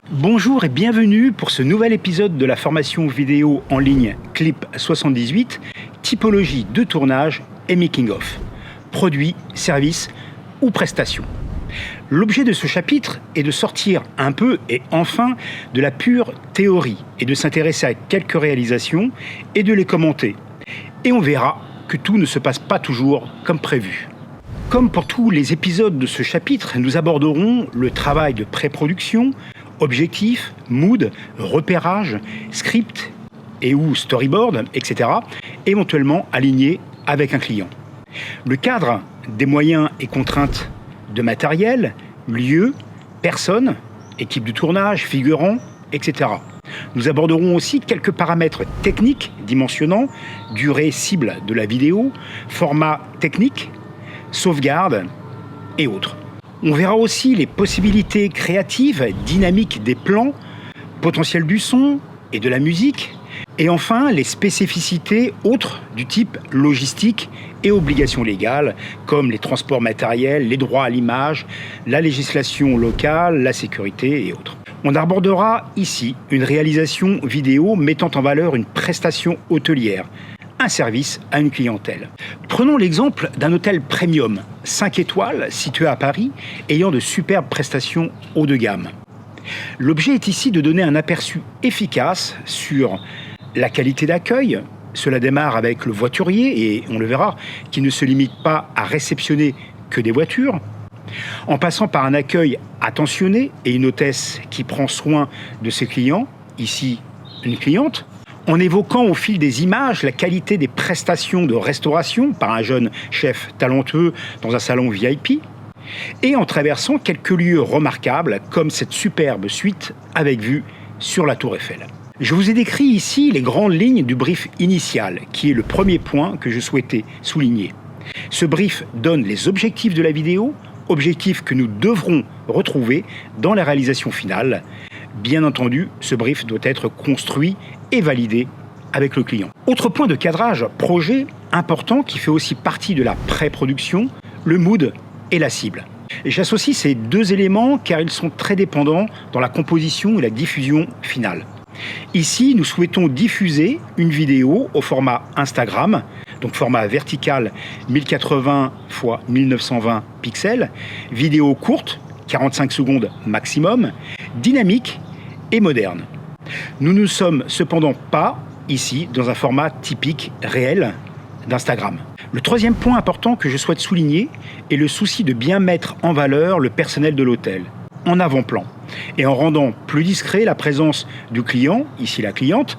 Bonjour et bienvenue pour ce nouvel épisode de la formation vidéo en ligne Clip 78, typologie de tournage et making-of, produits, services ou prestations. L'objet de ce chapitre est de sortir un peu et enfin de la pure théorie et de s'intéresser à quelques réalisations et de les commenter. Et on verra que tout ne se passe pas toujours comme prévu. Comme pour tous les épisodes de ce chapitre, nous aborderons le travail de pré-production, objectifs, mood, repérage, script et ou storyboard, etc., éventuellement alignés avec un client. Le cadre des moyens et contraintes de matériel, lieu, personnes, équipe de tournage, figurants, etc. Nous aborderons aussi quelques paramètres techniques dimensionnant, durée cible de la vidéo, format technique, sauvegarde et autres. On verra aussi les possibilités créatives, dynamiques des plans, potentiel du son et de la musique, et enfin les spécificités autres du type logistique et obligations légales, comme les transports matériels, les droits à l'image, la législation locale, la sécurité et autres. On abordera ici une réalisation vidéo mettant en valeur une prestation hôtelière, un service à une clientèle. Prenons l'exemple d'un hôtel premium, 5 étoiles, situé à Paris, ayant de superbes prestations haut de gamme. L'objet est ici de donner un aperçu efficace sur la qualité d'accueil. Cela démarre avec le voiturier, et on le verra, qui ne se limite pas à réceptionner que des voitures, en passant par un accueil attentionné et une hôtesse qui prend soin de ses clients, ici une cliente, en évoquant au fil des images la qualité des prestations de restauration par un jeune chef talentueux dans un salon VIP, et en traversant quelques lieux remarquables comme cette superbe suite avec vue sur la Tour Eiffel. Je vous ai décrit ici les grandes lignes du brief initial, qui est le premier point que je souhaitais souligner. Ce brief donne les objectifs de la vidéo, objectifs que nous devrons retrouver dans la réalisation finale. Bien entendu, ce brief doit être construit et validé avec le client. Autre point de cadrage projet important qui fait aussi partie de la pré-production, le mood et la cible. Et j'associe ces deux éléments car ils sont très dépendants dans la composition et la diffusion finale. Ici, nous souhaitons diffuser une vidéo au format Instagram, donc format vertical 1080 x 1920 pixels, vidéo courte, 45 secondes maximum, dynamique et moderne. Nous ne sommes cependant pas ici dans un format typique réel d'Instagram. Le troisième point important que je souhaite souligner est le souci de bien mettre en valeur le personnel de l'hôtel, en avant-plan, et en rendant plus discret la présence du client, ici la cliente,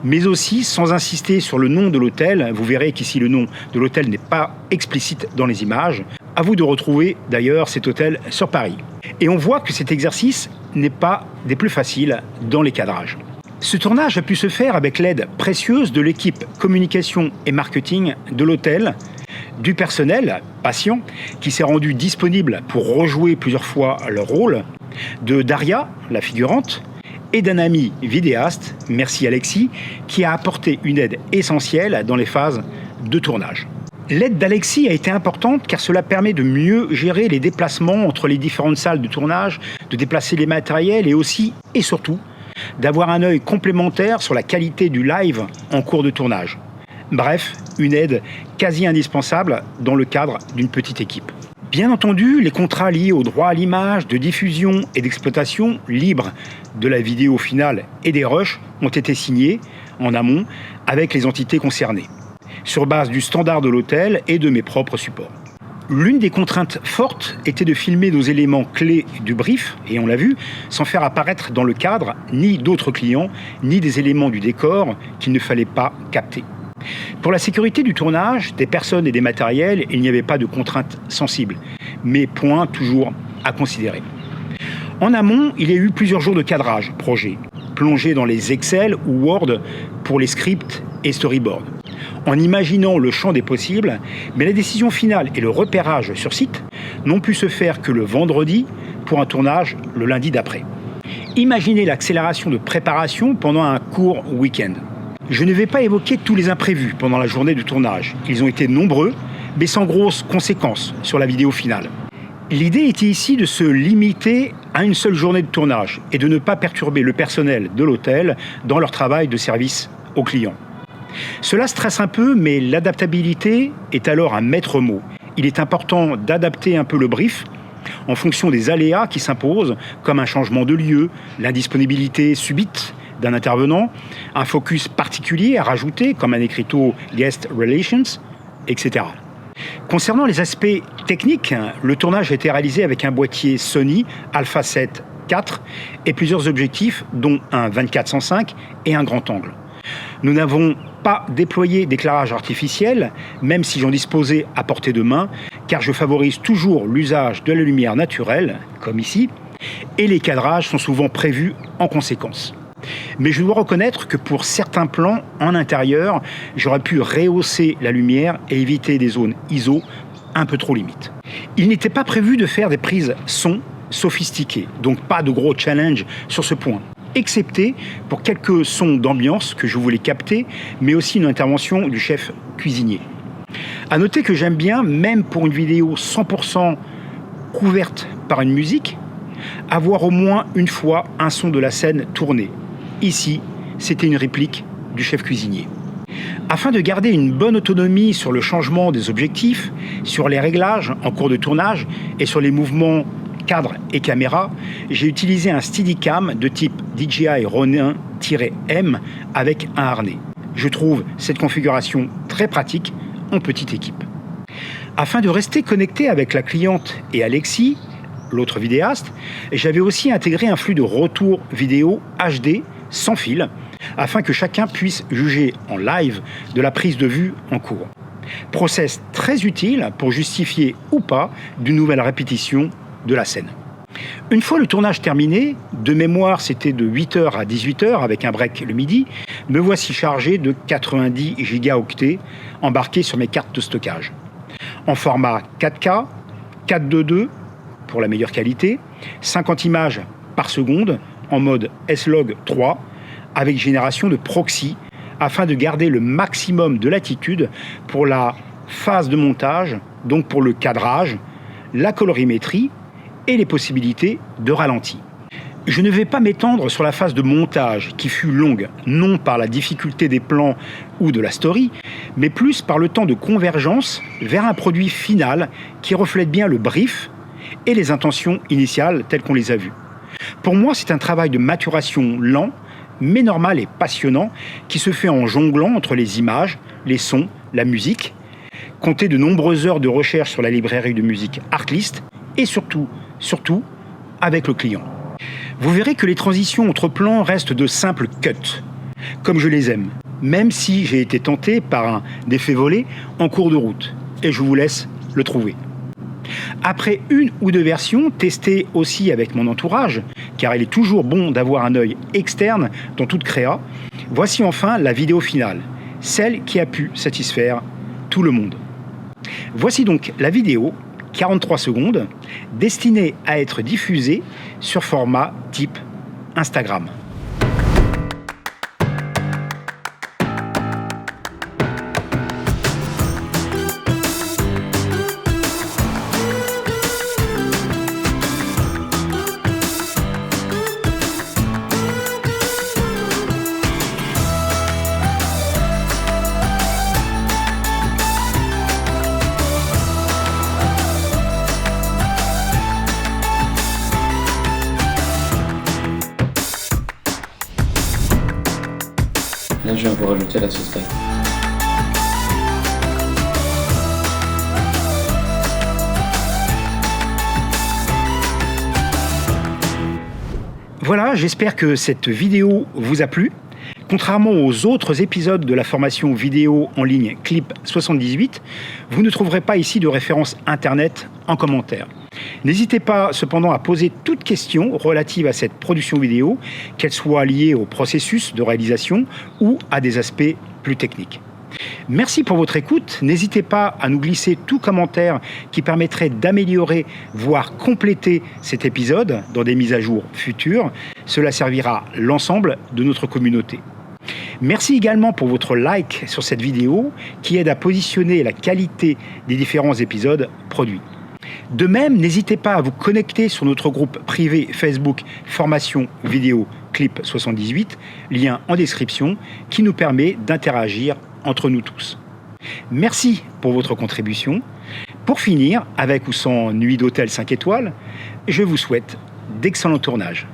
mais aussi sans insister sur le nom de l'hôtel. Vous verrez qu'ici le nom de l'hôtel n'est pas explicite dans les images. À vous de retrouver d'ailleurs cet hôtel sur Paris. Et on voit que cet exercice n'est pas des plus faciles dans les cadrages. Ce tournage a pu se faire avec l'aide précieuse de l'équipe communication et marketing de l'hôtel, du personnel patient qui s'est rendu disponible pour rejouer plusieurs fois leur rôle, de Daria, la figurante, et d'un ami vidéaste, merci Alexis, qui a apporté une aide essentielle dans les phases de tournage. L'aide d'Alexis a été importante car cela permet de mieux gérer les déplacements entre les différentes salles de tournage, de déplacer les matériels et aussi, et surtout, d'avoir un œil complémentaire sur la qualité du live en cours de tournage. Bref, une aide quasi indispensable dans le cadre d'une petite équipe. Bien entendu, les contrats liés au droit à l'image, de diffusion et d'exploitation libre de la vidéo finale et des rushs ont été signés en amont avec les entités concernées, sur base du standard de l'hôtel et de mes propres supports. L'une des contraintes fortes était de filmer nos éléments clés du brief, et on l'a vu, sans faire apparaître dans le cadre ni d'autres clients, ni des éléments du décor qu'il ne fallait pas capter. Pour la sécurité du tournage, des personnes et des matériels, il n'y avait pas de contraintes sensibles, mais point toujours à considérer. En amont, il y a eu plusieurs jours de cadrage projet, plongé dans les Excel ou Word pour les scripts et storyboards, en imaginant le champ des possibles, mais la décision finale et le repérage sur site n'ont pu se faire que le vendredi pour un tournage le lundi d'après. Imaginez l'accélération de préparation pendant un court week-end. Je ne vais pas évoquer tous les imprévus pendant la journée de tournage. Ils ont été nombreux, mais sans grosses conséquences sur la vidéo finale. L'idée était ici de se limiter à une seule journée de tournage et de ne pas perturber le personnel de l'hôtel dans leur travail de service aux clients. Cela stresse un peu, mais l'adaptabilité est alors un maître mot. Il est important d'adapter un peu le brief en fonction des aléas qui s'imposent, comme un changement de lieu, l'indisponibilité subite d'un intervenant, un focus particulier à rajouter, comme un écriteau guest relations, etc. Concernant les aspects techniques, le tournage a été réalisé avec un boîtier Sony Alpha 7 IV et plusieurs objectifs, dont un 24-105 et un grand angle. Nous n'avons pas déployé d'éclairage artificiel, même si j'en disposais à portée de main, car je favorise toujours l'usage de la lumière naturelle, comme ici, et les cadrages sont souvent prévus en conséquence. Mais je dois reconnaître que pour certains plans en intérieur, j'aurais pu rehausser la lumière et éviter des zones ISO un peu trop limites. Il n'était pas prévu de faire des prises son sophistiquées, donc pas de gros challenge sur ce point, excepté pour quelques sons d'ambiance que je voulais capter, mais aussi une intervention du chef cuisinier. À noter que j'aime bien, même pour une vidéo 100% couverte par une musique, avoir au moins une fois un son de la scène tourné. Ici, c'était une réplique du chef cuisinier. Afin de garder une bonne autonomie sur le changement des objectifs, sur les réglages en cours de tournage et sur les mouvements cadre et caméra, j'ai utilisé un Steadicam de type DJI Ronin-M avec un harnais. Je trouve cette configuration très pratique en petite équipe. Afin de rester connecté avec la cliente et Alexis, l'autre vidéaste, j'avais aussi intégré un flux de retour vidéo HD sans fil, afin que chacun puisse juger en live de la prise de vue en cours. Process très utile pour justifier ou pas d'une nouvelle répétition de la scène. Une fois le tournage terminé, de mémoire c'était de 8h à 18h avec un break le midi, me voici chargé de 90 gigaoctets embarqués sur mes cartes de stockage. En format 4K, 4:2 pour la meilleure qualité, 50 images par seconde en mode S-Log 3 avec génération de proxy afin de garder le maximum de latitude pour la phase de montage, donc pour le cadrage, la colorimétrie et les possibilités de ralenti. Je ne vais pas m'étendre sur la phase de montage qui fut longue, non par la difficulté des plans ou de la story, mais plus par le temps de convergence vers un produit final qui reflète bien le brief et les intentions initiales telles qu'on les a vues. Pour moi, c'est un travail de maturation lent, mais normal et passionnant, qui se fait en jonglant entre les images, les sons, la musique, compter de nombreuses heures de recherche sur la librairie de musique Artlist, et surtout, avec le client. Vous verrez que les transitions entre plans restent de simples cuts, comme je les aime, même si j'ai été tenté par un effet volé en cours de route, et je vous laisse le trouver. Après une ou deux versions, testées aussi avec mon entourage, car il est toujours bon d'avoir un œil externe dans toute créa, voici enfin la vidéo finale, celle qui a pu satisfaire tout le monde. Voici donc la vidéo, 43 secondes, destinée à être diffusée sur format type Instagram. Là, je viens vous rajouter la sauce paille. Voilà, j'espère que cette vidéo vous a plu. Contrairement aux autres épisodes de la formation vidéo en ligne Clip 78, vous ne trouverez pas ici de référence internet en commentaire. N'hésitez pas cependant à poser toute question relative à cette production vidéo, qu'elle soit liée au processus de réalisation ou à des aspects plus techniques. Merci pour votre écoute. N'hésitez pas à nous glisser tout commentaire qui permettrait d'améliorer, voire compléter cet épisode dans des mises à jour futures. Cela servira l'ensemble de notre communauté. Merci également pour votre like sur cette vidéo qui aide à positionner la qualité des différents épisodes produits. De même, n'hésitez pas à vous connecter sur notre groupe privé Facebook Formation Vidéo Clip 78, lien en description, qui nous permet d'interagir entre nous tous. Merci pour votre contribution. Pour finir, avec ou sans nuit d'hôtel 5 étoiles, je vous souhaite d'excellents tournages.